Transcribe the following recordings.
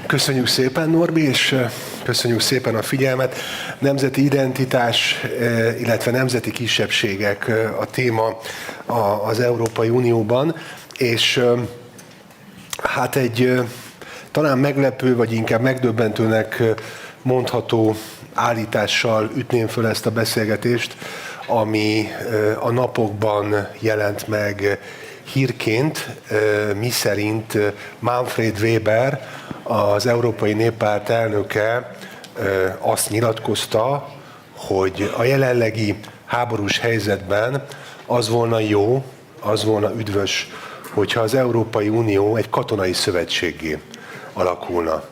Köszönjük szépen, Norbi, és köszönjük szépen a figyelmet. Nemzeti identitás, illetve nemzeti kisebbségek a téma az Európai Unióban, és hát egy talán meglepő, vagy inkább megdöbbentőnek mondható állítással ütném föl ezt a beszélgetést, ami a napokban jelent meg hírként, miszerint Manfred Weber, az Európai Néppárt elnöke azt nyilatkozta, hogy a jelenlegi háborús helyzetben az volna jó, az volna üdvös, hogyha az Európai Unió egy katonai szövetséggé alakulna.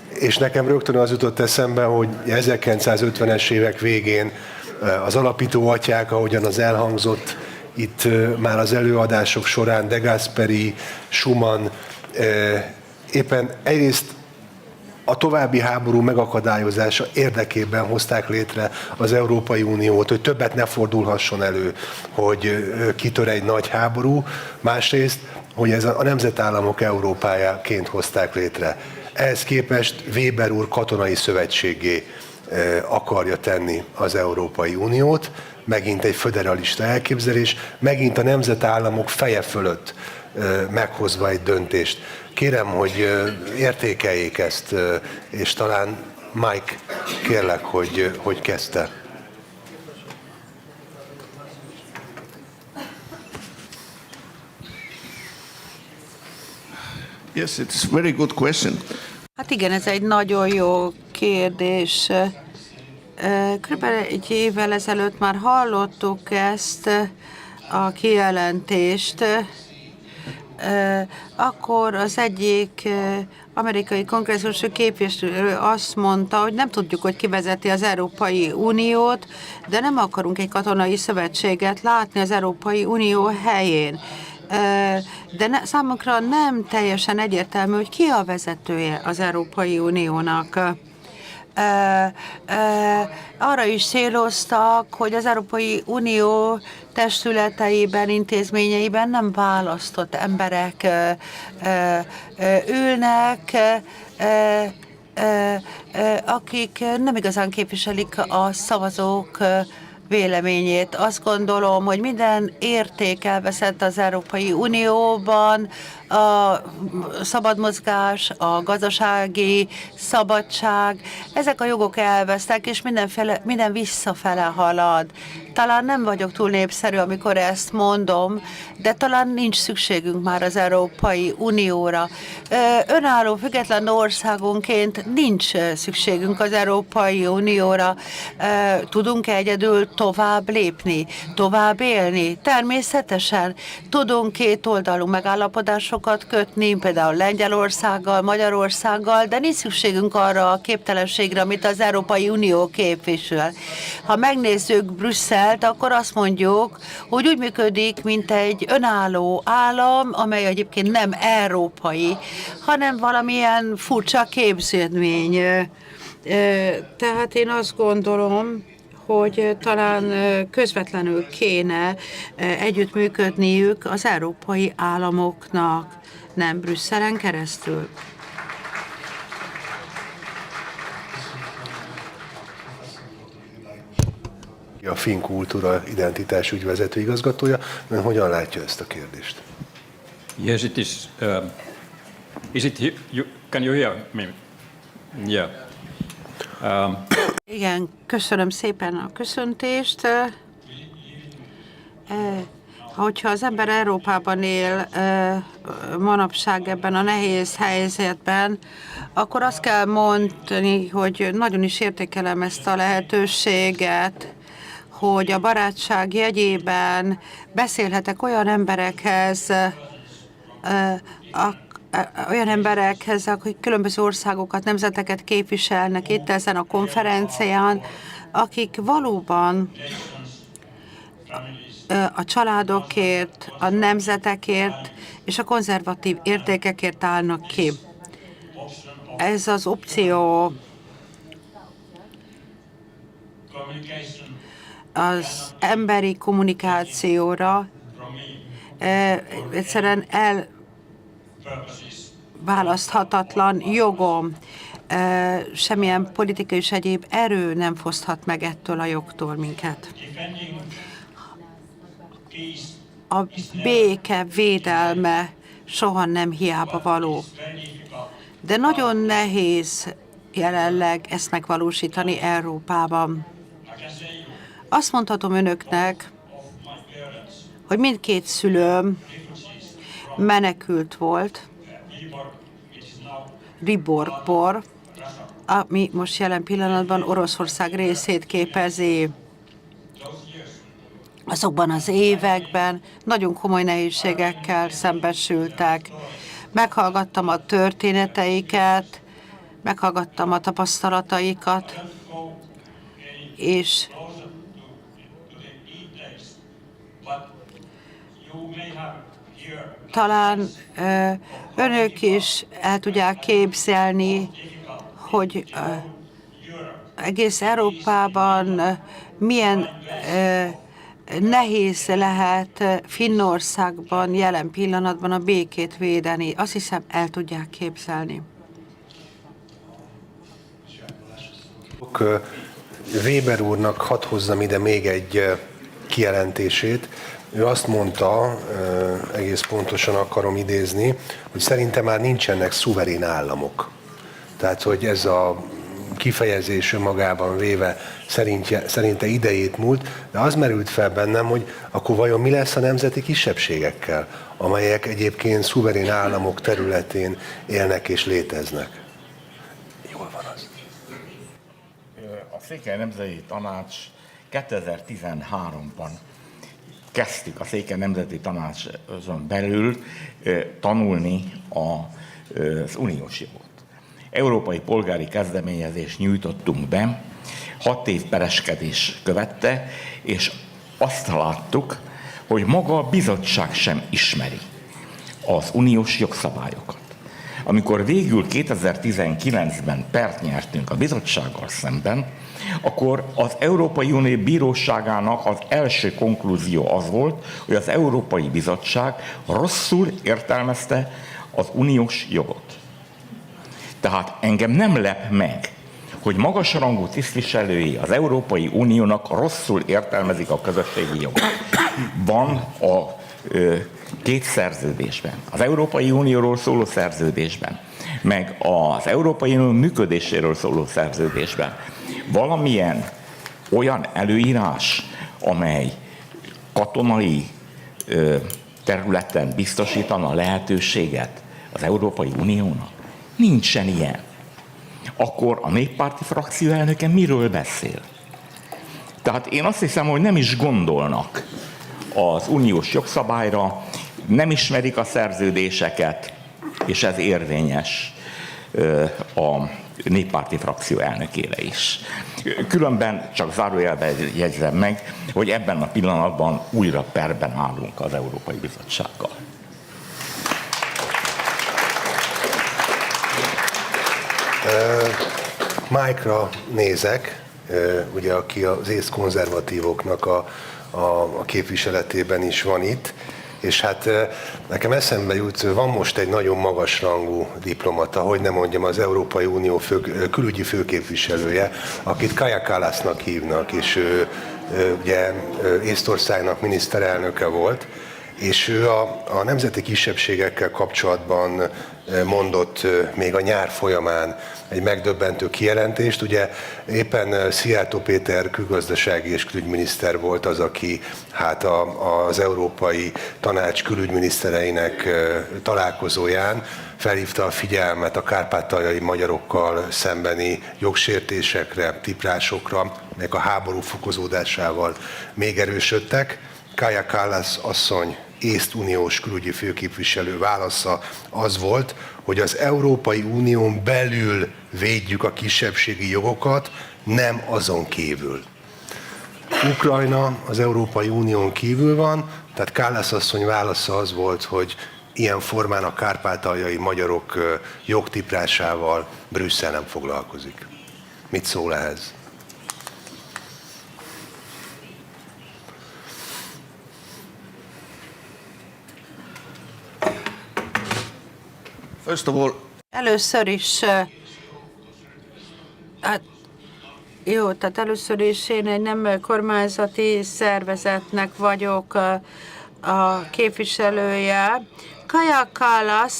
És nekem rögtön az jutott eszembe, hogy 1950-es évek végén az alapító atyák, ahogyan az elhangzott itt már az előadások során, De Gasperi, Schumann, éppen egyrészt a további háború megakadályozása érdekében hozták létre az Európai Uniót, hogy többet ne fordulhasson elő, hogy kitör egy nagy háború, másrészt, hogy ez a nemzetállamok Európájaként hozták létre. Ehhez képest Weber úr katonai szövetséggé akarja tenni az Európai Uniót, megint egy föderalista elképzelés, megint a nemzetállamok feje fölött meghozva egy döntést. Kérem, hogy értékeljék ezt, és talán Mike, kérlek, hogy kezdte. Yes, it's a very good question. Hát igen, ez egy nagyon jó kérdés. Körülbelül egy évvel ezelőtt már hallottuk ezt a kijelentést. Akkor az egyik amerikai kongresszusi képviselő azt mondta, hogy nem tudjuk, hogy ki vezeti az Európai Uniót, de nem akarunk egy katonai szövetséget látni az Európai Unió helyén. De számunkra nem teljesen egyértelmű, hogy ki a vezetője az Európai Uniónak. Arra is céloztak, hogy az Európai Unió testületeiben, intézményeiben nem választott emberek ülnek, akik nem igazán képviselik a szavazók véleményét. Azt gondolom, hogy minden érték elveszett az Európai Unióban, a szabad mozgás, a gazdasági szabadság, ezek a jogok elvesztek, és minden visszafele halad. Talán nem vagyok túl népszerű, amikor ezt mondom, de talán nincs szükségünk már az Európai Unióra. Önálló, független országonként nincs szükségünk az Európai Unióra. Tudunk egyedül tovább lépni, tovább élni? Természetesen. Tudunk kétoldalú megállapodásokat kötni, például Lengyelországgal, Magyarországgal, de nincs szükségünk arra a képtelenségre, amit az Európai Unió képvisel. Ha megnézzük Brüsszelt, akkor azt mondjuk, hogy úgy működik, mint egy önálló állam, amely egyébként nem európai, hanem valamilyen furcsa képződmény. Tehát én azt gondolom, hogy talán közvetlenül kéne együttműködniük az európai államoknak, nem Brüsszelen keresztül. A Finn Kultúra Identitás ügyvezető igazgatója, ön hogyan látja ezt a kérdést? Yes, it is. Can you hear me? Yeah. Igen, köszönöm szépen a köszöntést. Hogyha az ember Európában él manapság ebben a nehéz helyzetben, akkor azt kell mondani, hogy nagyon is értékelem ezt a lehetőséget, hogy a barátság jegyében beszélhetek olyan emberekhez, akik különböző országokat, nemzeteket képviselnek itt ezen a konferencián, akik valóban a családokért, a nemzetekért és a konzervatív értékekért állnak ki. Ez az opció az emberi kommunikációra egyszerűen megválaszthatatlan jogom. Semmilyen politikai és egyéb erő nem foszthat meg ettől a jogtól minket. A béke védelme soha nem hiába való. De nagyon nehéz jelenleg ezt megvalósítani Európában. Azt mondhatom önöknek, hogy mindkét szülőm menekült volt Viborgból, ami most jelen pillanatban Oroszország részét képezi. Azokban az években nagyon komoly nehézségekkel szembesültek. Meghallgattam a történeteiket, meghallgattam a tapasztalataikat, és talán önök is el tudják képzelni, hogy egész Európában milyen nehéz lehet Finnországban jelen pillanatban a békét védeni. Azt hiszem, el tudják képzelni. Weber úrnak hadd hozzam ide még egy kijelentését. Ő azt mondta, egész pontosan akarom idézni, hogy szerintem már nincsenek szuverén államok. Tehát, hogy ez a kifejezés önmagában véve szerinte idejét múlt, de az merült fel bennem, hogy akkor vajon mi lesz a nemzeti kisebbségekkel, amelyek egyébként szuverén államok területén élnek és léteznek. Jól van az. A Székely Nemzeti Tanács 2013-ban kezdtük a Székely Nemzeti Tanácson belül tanulni az uniós jogot. Európai polgári kezdeményezést nyújtottunk be, 6 év pereskedés követte, és azt láttuk, hogy maga a bizottság sem ismeri az uniós jogszabályokat. Amikor végül 2019-ben pert nyertünk a bizottsággal szemben, akkor az Európai Unió Bíróságának az első konklúzió az volt, hogy az Európai Bizottság rosszul értelmezte az uniós jogot. Tehát engem nem lep meg, hogy magasrangú tisztviselői az Európai Uniónak rosszul értelmezik a közösségi jogot. Van a két szerződésben, az Európai Unióról szóló szerződésben, meg az Európai Unió működéséről szóló szerződésben valamilyen olyan előírás, amely katonai területen biztosítana lehetőséget az Európai Uniónak? Nincsen ilyen. Akkor a néppárti frakció elnöke miről beszél? Tehát én azt hiszem, hogy nem is gondolnak az uniós jogszabályra, nem ismerik a szerződéseket, és ez érvényes a néppárti frakció elnökére is. Különben csak zárójelben jegyzem meg, hogy ebben a pillanatban újra perben állunk az Európai Bizottsággal. Mike-ra nézek, ugye, aki az ész konzervatívoknak a képviseletében is van itt, és hát nekem eszembe jut, van most egy nagyon magasrangú diplomata, hogy nem mondjam, az Európai Unió külügyi főképviselője, akit Kaja Kallasnak hívnak, és ő ugye Észtországnak miniszterelnöke volt, és ő a nemzeti kisebbségekkel kapcsolatban mondott még a nyár folyamán egy megdöbbentő kijelentést. Ugye éppen Szijjártó Péter külgazdasági és külügyminiszter volt az, aki hát az Európai Tanács külügyminisztereinek találkozóján felhívta a figyelmet a kárpátaljai magyarokkal szembeni jogsértésekre, tiprásokra, melyek a háború fokozódásával még erősödtek. Kaja Kallas asszony észt uniós külügyi főképviselő válasza az volt, hogy az Európai Unión belül védjük a kisebbségi jogokat, nem azon kívül. Ukrajna az Európai Unión kívül van, tehát Kallas asszony válasza az volt, hogy ilyen formán a kárpátaljai magyarok jogtiprásával Brüsszel nem foglalkozik. Mit szól ehhez? First of all, Először is, hát jó, tehát először is én egy nem kormányzati szervezetnek vagyok a képviselője. Kaja Kallas,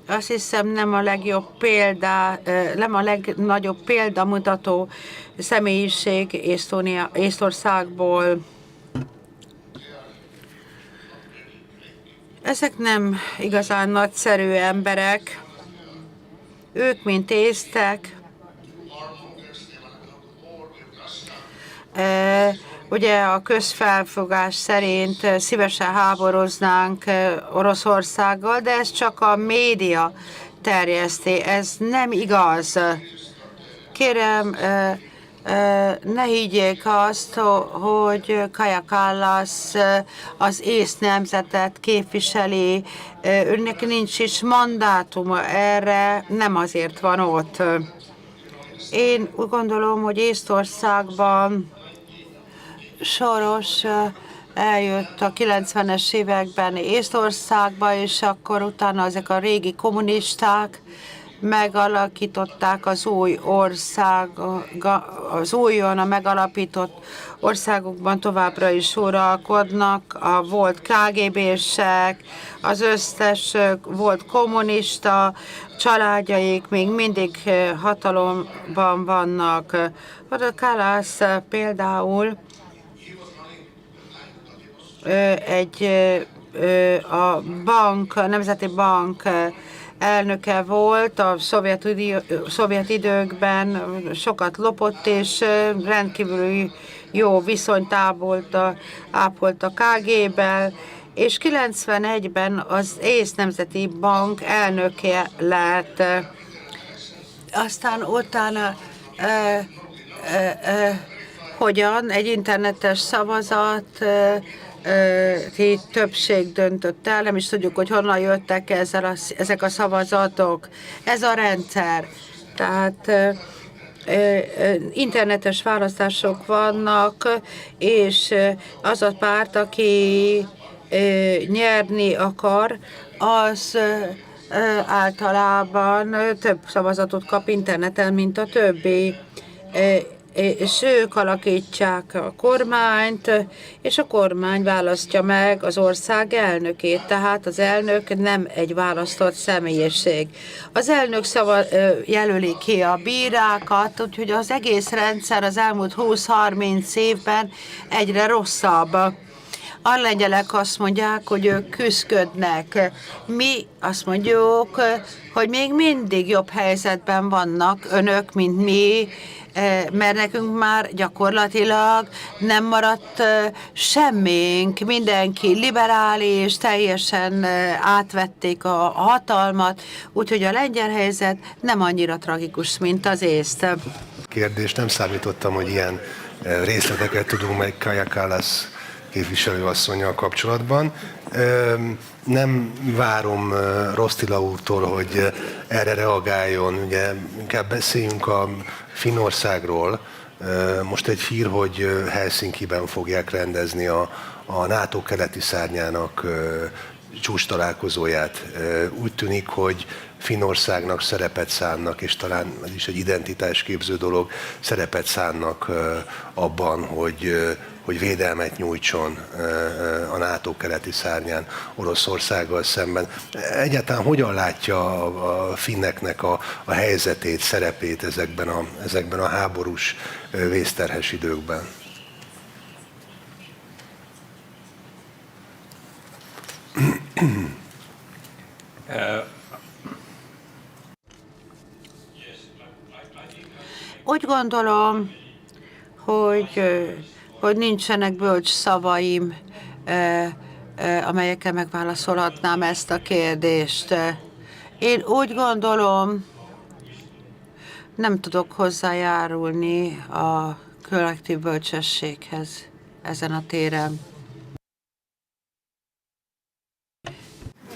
azt hiszem nem a legjobb példa, nem a legnagyobb példamutató személyiség Észtországból. Ezek nem igazán nagyszerű emberek. Ők, mint észtek, ugye a közfelfogás szerint szívesen háboroznánk Oroszországgal, de ez csak a média terjeszti. Ez nem igaz. Kérem, ne higgyék azt, hogy Kaja Kallas az ész nemzetet képviseli. Őnek nincs is mandátuma erre, nem azért van ott. Én úgy gondolom, hogy Észtországban Soros eljött a 90-es években Észtországba, és akkor utána ezek a régi kommunisták megalakították az új ország, az újonnan megalapított országokban továbbra is uralkodnak, a volt KGB-sek, az összes volt kommunista családjaik még mindig hatalomban vannak. A Kallas például a bank, a Nemzeti Bank elnöke volt a szovjet időkben, sokat lopott, és rendkívül jó viszonyt ápolt a KGB-vel, és 91-ben az Ész Nemzeti Bank elnöke lett. Aztán utána hogyan egy internetes szavazat többség döntött el, nem is tudjuk, hogy honnan jöttek ezek a szavazatok. Ez a rendszer. Tehát internetes választások vannak, és az a párt, aki nyerni akar, az általában több szavazatot kap interneten, mint a többi. És ők alakítják a kormányt, és a kormány választja meg az ország elnökét, tehát az elnök nem egy választott személyiség. Az elnök jelöli ki a bírákat, úgyhogy az egész rendszer az elmúlt 20-30 évben egyre rosszabb. A lengyelek azt mondják, hogy ők küszködnek. Mi azt mondjuk, hogy még mindig jobb helyzetben vannak önök, mint mi, mert nekünk már gyakorlatilag nem maradt semmink, mindenki liberális, teljesen átvették a hatalmat, úgyhogy a lengyel helyzet nem annyira tragikus, mint az észt. Kérdés, nem számítottam, hogy ilyen részleteket tudunk meg Kaja Kallas képviselőasszonnyal kapcsolatban. Nem várom Rostila úrtól, hogy erre reagáljon. Ugye inkább beszéljünk a Finnországról. Most egy hír, hogy Helsinkiben fogják rendezni a NATO keleti szárnyának csúcs találkozóját. Úgy tűnik, hogy Finnországnak szerepet szánnak, és talán ez is egy identitásképző dolog, szerepet szánnak abban, hogy védelmet nyújtson a NATO keleti szárnyán Oroszországgal szemben. Egyáltalán hogyan látja a finneknek a helyzetét, szerepét ezekben a háborús, vészterhes időkben? Úgy gondolom, hogy nincsenek bölcs szavaim, amelyekkel megválaszolhatnám ezt a kérdést. Én úgy gondolom, nem tudok hozzájárulni a kollektív bölcsességhez ezen a téren.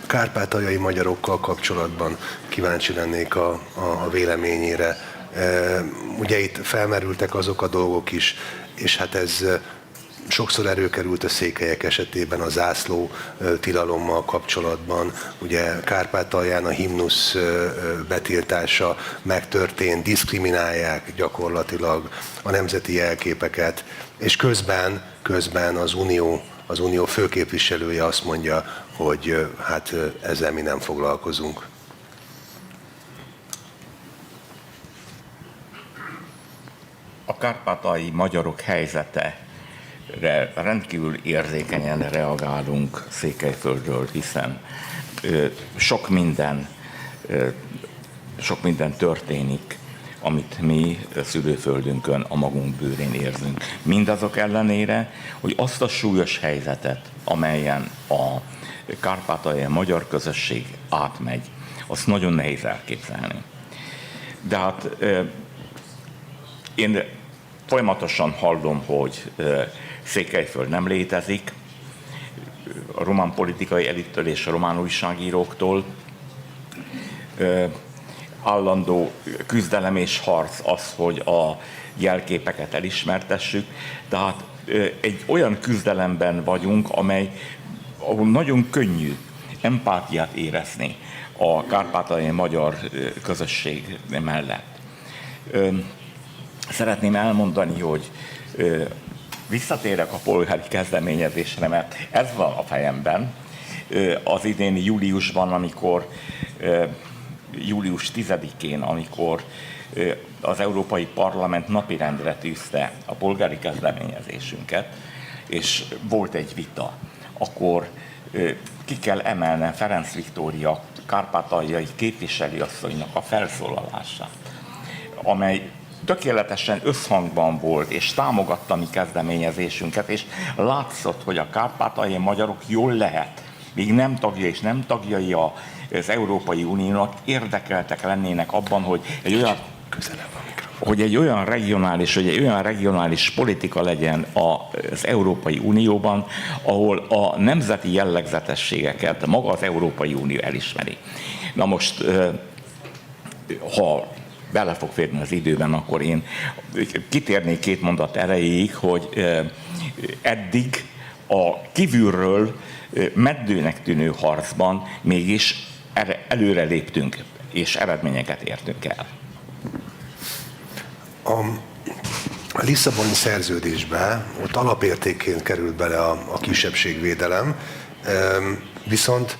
Kárpátaljai magyarokkal kapcsolatban kíváncsi lennék a véleményére. Ugye itt felmerültek azok a dolgok is, és hát ez sokszor előkerült a székelyek esetében a zászló tilalommal kapcsolatban. Ugye Kárpátalján a himnusz betiltása megtörtént, diszkriminálják gyakorlatilag a nemzeti jelképeket, és közben az unió főképviselője azt mondja, hogy hát ezzel mi nem foglalkozunk. A kárpátaljai magyarok helyzetere rendkívül érzékenyen reagálunk Székelyföldről, hiszen sok minden történik, amit mi szülőföldünkön a magunk bőrén érzünk. Mindazok ellenére, hogy azt a súlyos helyzetet, amelyen a kárpátaljai magyar közösség átmegy, azt nagyon nehéz elképzelni. De hát én folyamatosan hallom, hogy Székelyföld nem létezik, a román politikai elittől és a román újságíróktól. Állandó küzdelem és harc az, hogy a jelképeket elismertessük. Tehát egy olyan küzdelemben vagyunk, ahol nagyon könnyű empátiát érezni a kárpátaljai magyar közösség mellett. Szeretném elmondani, hogy visszatérek a polgári kezdeményezésre, mert ez van a fejemben. Az idéni júliusban, július 10-én, amikor az Európai Parlament napirendre tűzte a polgári kezdeményezésünket, és volt egy vita, akkor ki kell emelnem Ferenc Viktória kárpátaljai képviselőasszonynak a felszólalását, amely tökéletesen összhangban volt, és támogatta mi kezdeményezésünket, és látszott, hogy a kárpátaljai magyarok jól lehet, még nem tagja és nem tagjai az Európai Uniónak érdekeltek lennének abban, hogy egy olyan regionális politika legyen az Európai Unióban, ahol a nemzeti jellegzetességeket maga az Európai Unió elismeri. Na most, ha bele fog férni az időben, akkor én kitérnék 2 mondat erejéig, hogy eddig a kívülről meddőnek tűnő harcban mégis előre léptünk, és eredményeket értünk el. A Lisszaboni szerződésbe ott alapértékként került bele a kisebbségvédelem, viszont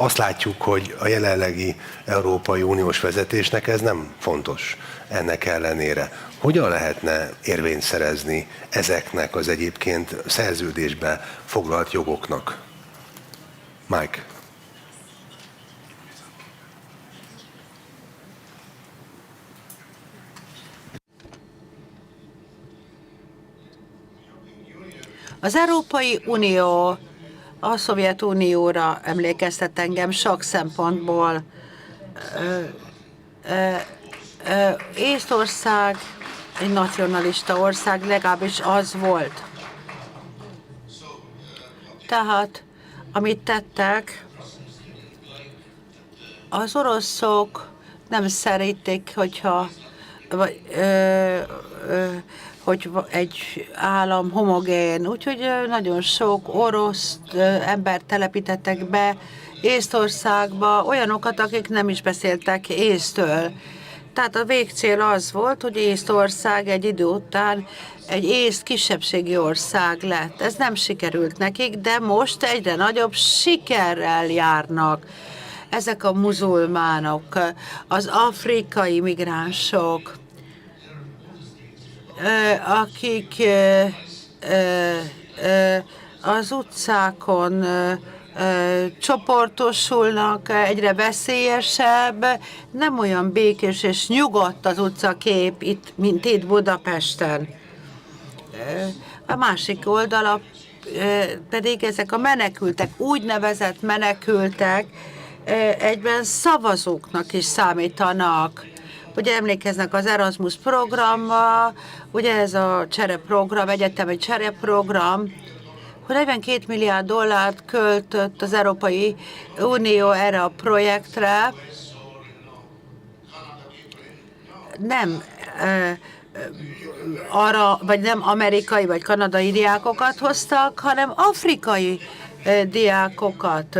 azt látjuk, hogy a jelenlegi Európai Uniós vezetésnek ez nem fontos ennek ellenére. Hogyan lehetne érvényt szerezni ezeknek az egyébként szerződésbe foglalt jogoknak? Mike. Az Európai Unió a Szovjetunióra emlékeztet engem sok szempontból. Észtország egy nacionalista ország, legalábbis az volt. Tehát, amit tettek, az oroszok nem szerették, hogy egy állam homogén, úgyhogy nagyon sok orosz embert telepítettek be Észtországba, olyanokat, akik nem is beszéltek észtől. Tehát a végcél az volt, hogy Észtország egy idő után egy észt kisebbségi ország lett. Ez nem sikerült nekik, de most egyre nagyobb sikerrel járnak ezek a muzulmánok, az afrikai migránsok, akik az utcákon csoportosulnak, egyre veszélyesebb, nem olyan békés és nyugodt az utcakép itt, mint itt Budapesten. A másik oldala pedig ezek a menekültek, úgynevezett menekültek egyben szavazóknak is számítanak. Ugye emlékeznek az Erasmus programra, ugye ez a csereprogram, egyetemi csereprogram, hogy 42 milliárd dollárt költött az Európai Unió erre a projektre. Nem arra, vagy nem amerikai vagy kanadai diákokat hoztak, hanem afrikai diákokat.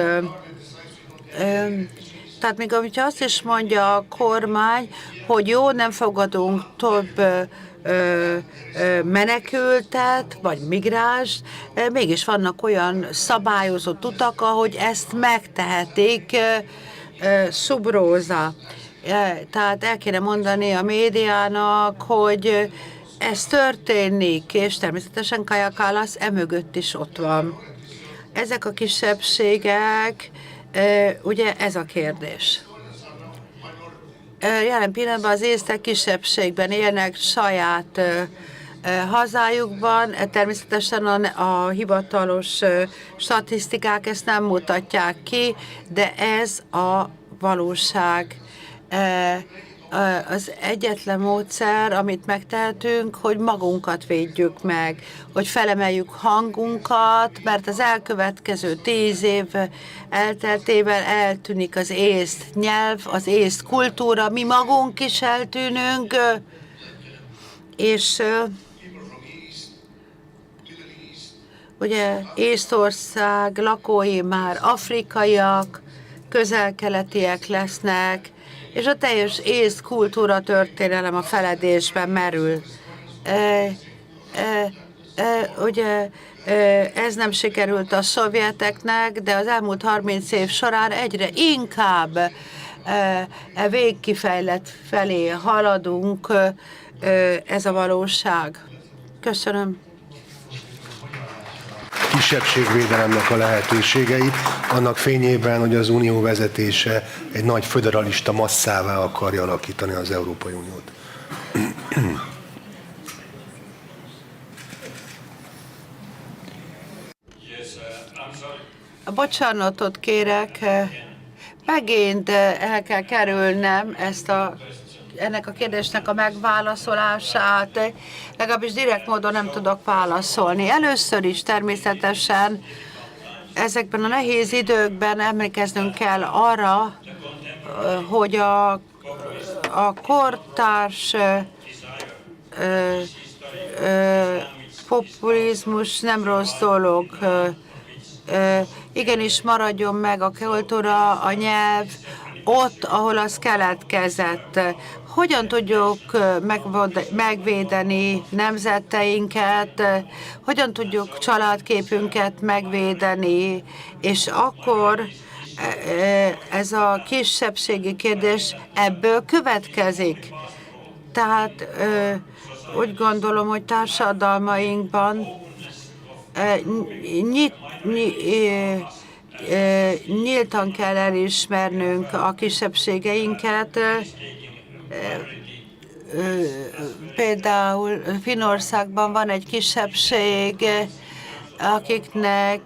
Tehát még hogyha azt is mondja a kormány, hogy jó, nem fogadunk több menekültet, vagy migráns, mégis vannak olyan szabályozott utak, ahogy ezt megtehetik sub rosa. Tehát el kéne mondani a médiának, hogy ez történik, és természetesen Kaja Kallas emögött is ott van. Ezek a kisebbségek, ugye ez a kérdés. Jelen pillanatban az észtek kisebbségben élnek saját hazájukban, természetesen a hivatalos statisztikák ezt nem mutatják ki, de ez a valóság. Az egyetlen módszer, amit megtehetünk, hogy magunkat védjük meg, hogy felemeljük hangunkat, mert az elkövetkező 10 év elteltével eltűnik az észt nyelv, az észt kultúra, mi magunk is eltűnünk, és ugye Észtország lakói már afrikaiak, közel-keletiek lesznek, és a teljes észt kultúra történelem a feledésben merül. Ugye ez nem sikerült a szovjeteknek, de az elmúlt 30 év során egyre inkább végkifejlett felé haladunk, ez a valóság. Köszönöm. Kisebbségvédelemnek a lehetőségeit, annak fényében, hogy az unió vezetése egy nagy föderalista masszává akarja alakítani az Európai Uniót. Bocsánatot kérek, megint el kell kerülnem ennek a kérdésnek a megválaszolását, legalábbis direkt módon nem tudok válaszolni. Először is természetesen ezekben a nehéz időkben emlékeznünk kell arra, hogy a kortárs populizmus nem rossz dolog. Igenis maradjon meg a kultúra, a nyelv, ott, ahol az keletkezett. Hogyan tudjuk megvédeni nemzeteinket, hogyan tudjuk családképünket megvédeni, és akkor ez a kisebbségi kérdés ebből következik. Tehát úgy gondolom, hogy társadalmainkban nyíltan kell elismernünk a kisebbségeinket. Például Finnországban van egy kisebbség, akiknek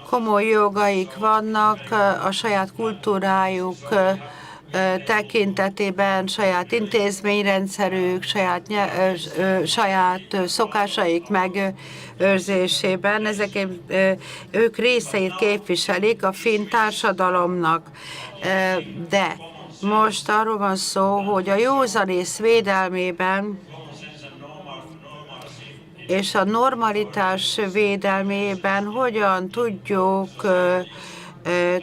komoly jogaik vannak a saját kultúrájuk tekintetében, saját intézményrendszerük, saját szokásaik megőrzésében. Ők részeit képviselik a finn társadalomnak. De most arról van szó, hogy a józanész védelmében és a normalitás védelmében hogyan tudjuk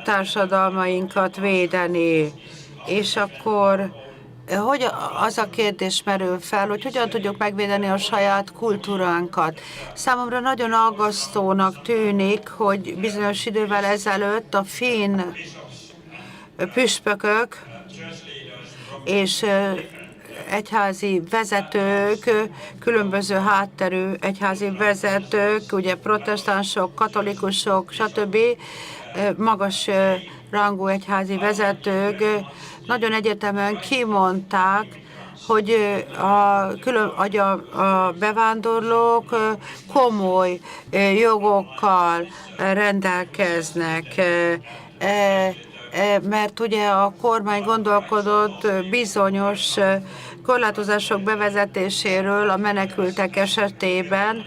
társadalmainkat védeni. És akkor hogy az a kérdés merül fel, hogy hogyan tudjuk megvédeni a saját kultúránkat. Számomra nagyon aggasztónak tűnik, hogy bizonyos idővel ezelőtt a finn püspökök és egyházi vezetők, különböző hátterű egyházi vezetők, ugye protestánsok, katolikusok, stb. Magas rangú egyházi vezetők nagyon egyetemen kimondták, hogy a bevándorlók komoly jogokkal rendelkeznek, mert ugye a kormány gondolkodott bizonyos korlátozások bevezetéséről a menekültek esetében,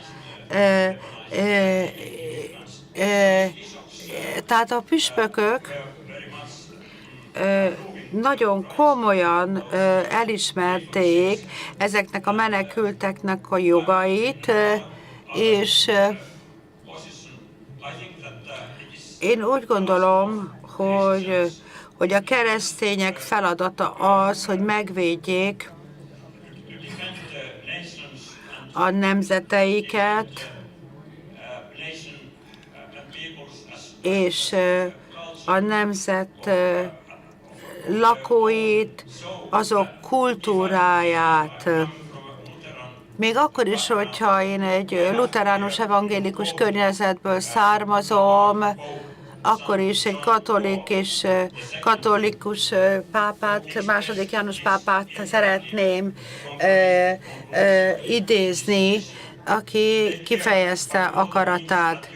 tehát a püspökök nagyon komolyan elismerték ezeknek a menekülteknek a jogait, és én úgy gondolom, hogy a keresztények feladata az, hogy megvédjék a nemzeteiket, és a nemzet lakóit, azok kultúráját. Még akkor is, hogyha én egy luteránus evangélikus környezetből származom, akkor is egy katolikus pápát, II. János pápát szeretném idézni, aki kifejezte akaratát.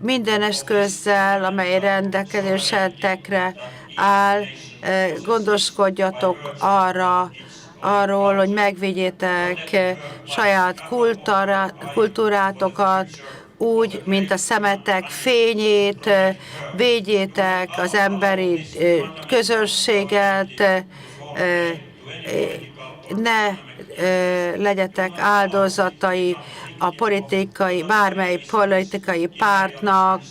Minden eszközzel, amely rendelkezésetekre áll, gondoskodjatok arról, hogy megvédjétek saját kultúrátokat, úgy, mint a szemetek fényét, védjétek az emberi közösséget, ne legyetek áldozatai bármely politikai pártnak,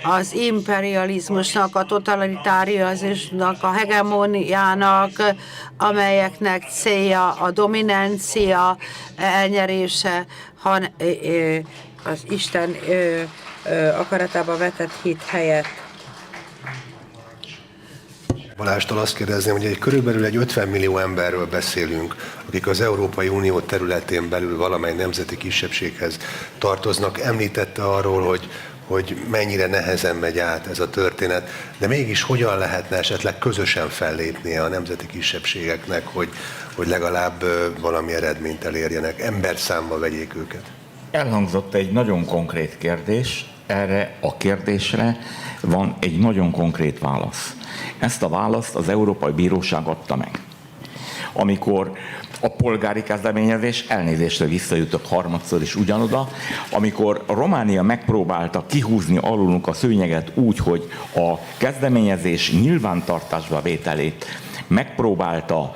az imperializmusnak, a totalitáriazmusnak, a hegemóniának, amelyeknek célja a dominancia elnyerése, az Isten akaratába vetett hit helyett. Balástól azt kérdezném, hogy körülbelül egy 50 millió emberről beszélünk, akik az Európai Unió területén belül valamely nemzeti kisebbséghez tartoznak. Említette arról, hogy mennyire nehezen megy át ez a történet, de mégis hogyan lehetne esetleg közösen fellépnie a nemzeti kisebbségeknek, hogy legalább valami eredményt elérjenek, emberszámba vegyék őket? Elhangzott egy nagyon konkrét kérdés, erre a kérdésre van egy nagyon konkrét válasz. Ezt a választ az Európai Bíróság adta meg. Amikor a polgári kezdeményezés, elnézésre visszajutok harmadszor is ugyanoda, amikor Románia megpróbálta kihúzni alulunk a szőnyeget úgy, hogy a kezdeményezés nyilvántartásba vételét megpróbálta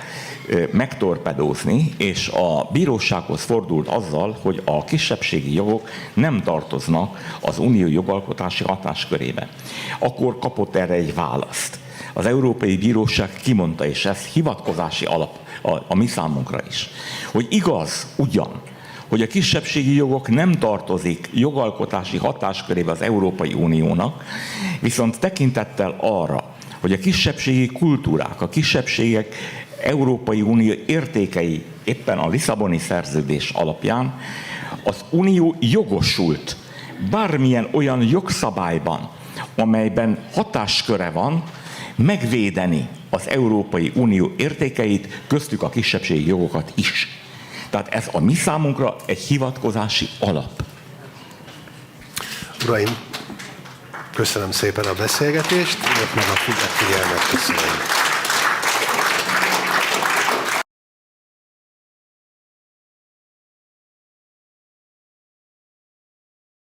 megtorpedózni, és a bírósághoz fordult azzal, hogy a kisebbségi jogok nem tartoznak az unió jogalkotási hatáskörébe. Akkor kapott erre egy választ. Az Európai Bíróság kimondta, és ez hivatkozási alap a mi számunkra is, hogy igaz ugyan, hogy a kisebbségi jogok nem tartozik jogalkotási hatáskörébe az Európai Uniónak, viszont tekintettel arra, hogy a kisebbségi kultúrák, a kisebbségek Európai Unió értékei éppen a Lisszaboni Szerződés alapján az Unió jogosult bármilyen olyan jogszabályban, amelyben hatásköre van, megvédeni az Európai Unió értékeit, köztük a kisebbségi jogokat is. Tehát ez a mi számunkra egy hivatkozási alap. Uraim, köszönöm szépen a beszélgetést, meg a figyelmet. Köszönöm.